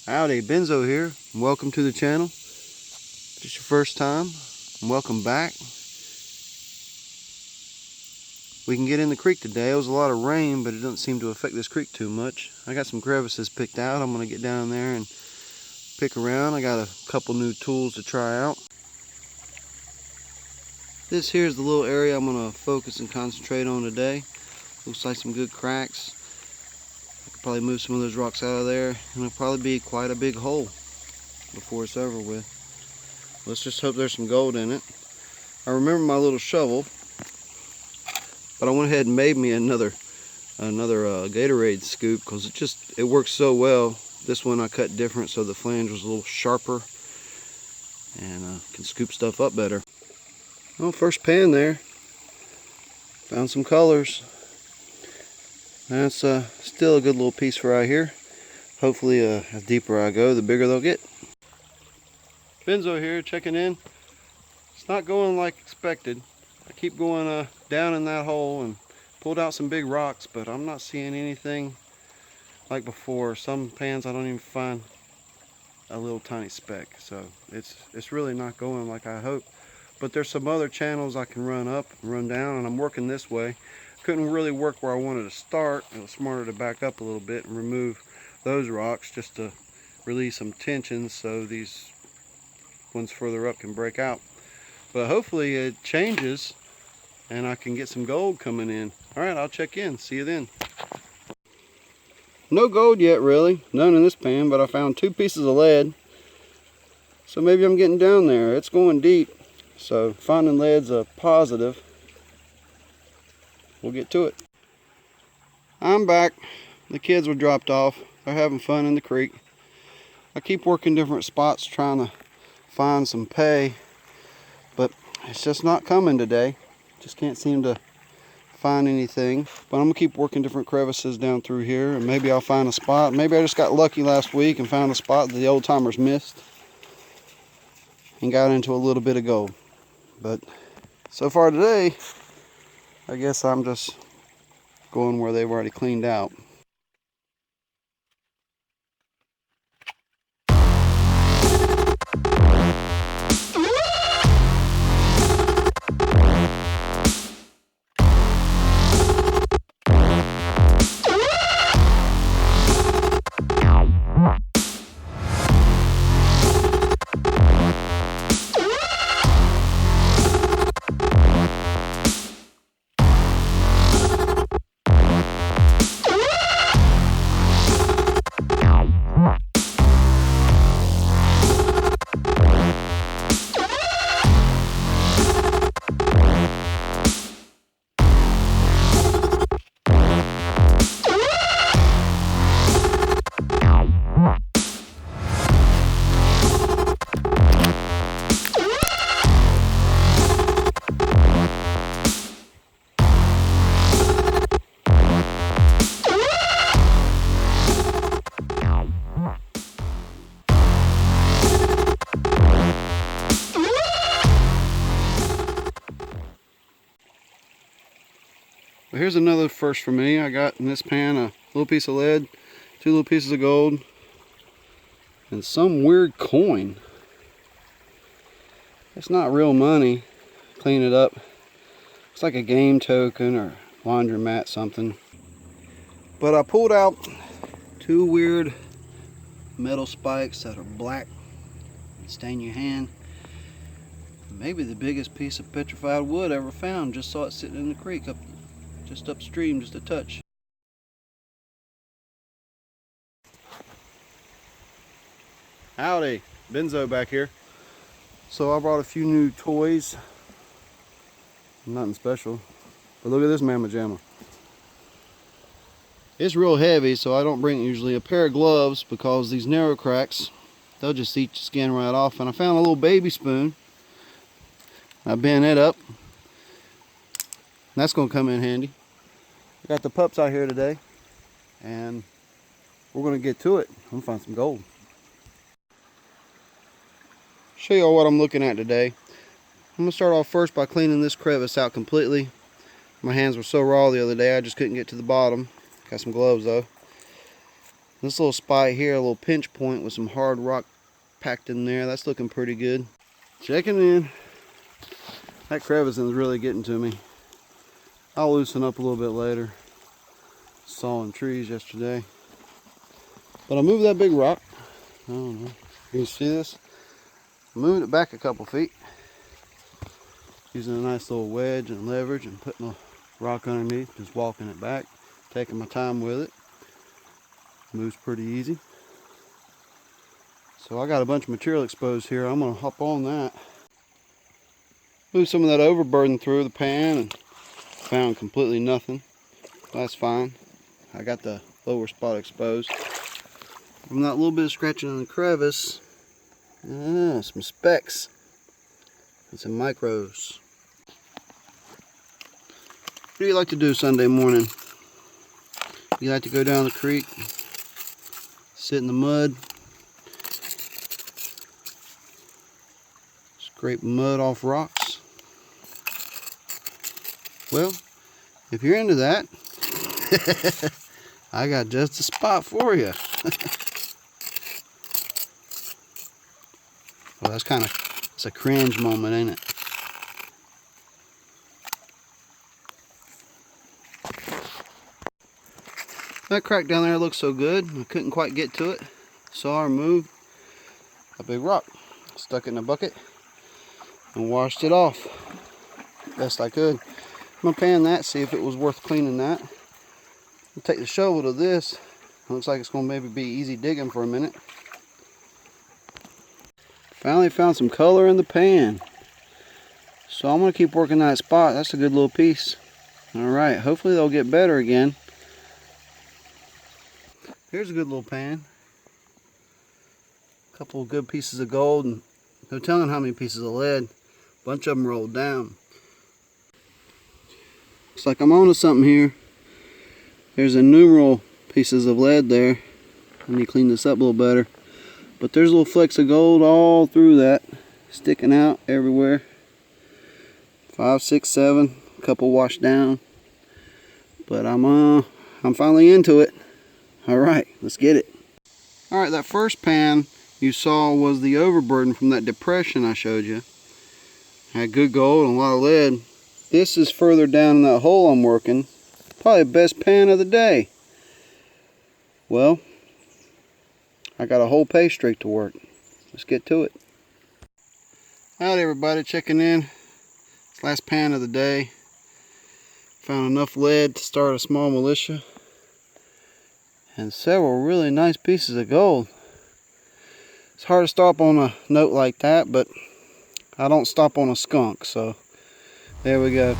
Howdy, Benzo here, and welcome to the channel. If it's your first time, welcome back. We can get in the creek today. It was a lot of rain, but it doesn't seem to affect this creek too much. I got some crevices picked out. I'm going to get down there and pick around. I got a couple new tools to try out. This here is the little area I'm going to focus and concentrate on today. Looks like some good cracks. I could probably move some of those rocks out of there, and it'll probably be quite a big hole before it's over with. Let's just hope there's some gold in it. I remember my little shovel, but I went ahead and made me another Gatorade scoop because it works so well. This one I cut different so the flange was a little sharper and can scoop stuff up better. Well, first pan there, found some colors. That's still a good little piece for right here. Hopefully as deeper I go, the bigger they'll get. Benzo here, checking in. It's not going like expected. I keep going down in that hole and pulled out some big rocks, but I'm not seeing anything like before. Some pans I don't even find a little tiny speck, so it's really not going like I hope. But there's some other channels I can run up and run down, and I'm working this way. Couldn't really work where I wanted to start. It was smarter to back up a little bit and remove those rocks just to release some tension so these ones further up can break out. But hopefully it changes and I can get some gold coming in. Alright, I'll check in. See you then. No gold yet, really. None in this pan, but I found 2 pieces of lead. So maybe I'm getting down there. It's going deep. So finding lead's a positive. We'll get to it. I'm back. The kids were dropped off. They're having fun in the creek. I keep working different spots trying to find some pay, but it's just not coming today. Just can't seem to find anything. But I'm gonna keep working different crevices down through here, and maybe I'll find a spot. Maybe I just got lucky last week and found a spot that the old timers missed and got into a little bit of gold. But so far today, I guess I'm just going where they've already cleaned out. Well, here's another first for me. I got in this pan a little piece of lead, 2 little pieces of gold, and some weird coin. It's not real money. Clean it up. It's like a game token or laundromat something. But I pulled out 2 weird metal spikes that are black and stain your hand. Maybe the biggest piece of petrified wood ever found. Just saw it sitting in the creek just upstream, just a touch. Howdy, Benzo back here. So I brought a few new toys. Nothing special, but look at this mamma jamma. It's real heavy, so I don't bring usually a pair of gloves because these narrow cracks, they'll just eat your skin right off. And I found a little baby spoon. I bent it up. That's gonna come in handy. I got the pups out here today, and we're gonna get to it. I'm gonna find some gold. Show y'all what I'm looking at today. I'm gonna start off first by cleaning this crevice out completely. My hands were so raw the other day I just couldn't get to the bottom. Got some gloves though. This little spot here, a little pinch point with some hard rock packed in there. That's looking pretty good. Checking in. That crevice is really getting to me. I'll loosen up a little bit later. Sawing trees yesterday. But I moved that big rock. I don't know. You can see this? Moved it back a couple feet. Using a nice little wedge and leverage and putting a rock underneath. Just walking it back. Taking my time with it. Moves pretty easy. So I got a bunch of material exposed here. I'm going to hop on that. Move some of that overburden through the pan and found completely nothing. That's fine. I got the lower spot exposed. From that little bit of scratching on the crevice, some specks and some micros. What do you like to do Sunday morning? You like to go down the creek, sit in the mud, scrape mud off rocks? Well, if you're into that, I got just the spot for you. Well, that's it's a cringe moment, ain't it? That crack down there looks so good. I couldn't quite get to it. So I removed a big rock, stuck it in a bucket, and washed it off best I could. I'm gonna pan that, see if it was worth cleaning that. I'll take the shovel to this. It looks like it's gonna maybe be easy digging for a minute. Finally found some color in the pan. So I'm gonna keep working that spot. That's a good little piece. Alright, hopefully they'll get better again. Here's a good little pan. A couple of good pieces of gold and no telling how many pieces of lead. A bunch of them rolled down. Looks like I'm onto something here. There's innumerable pieces of lead there. Let me clean this up a little better. But there's little flecks of gold all through that, sticking out everywhere. 5, 6, 7, a couple washed down. But I'm finally into it. All right, let's get it. All right, that first pan you saw was the overburden from that depression I showed you. Had good gold and a lot of lead. This is further down in that hole I'm working. Probably the best pan of the day. Well, I got a whole pay streak to work. Let's get to it. Howdy everybody, checking in. It's last pan of the day. Found enough lead to start a small militia. And several really nice pieces of gold. It's hard to stop on a note like that, but I don't stop on a skunk, so there we go.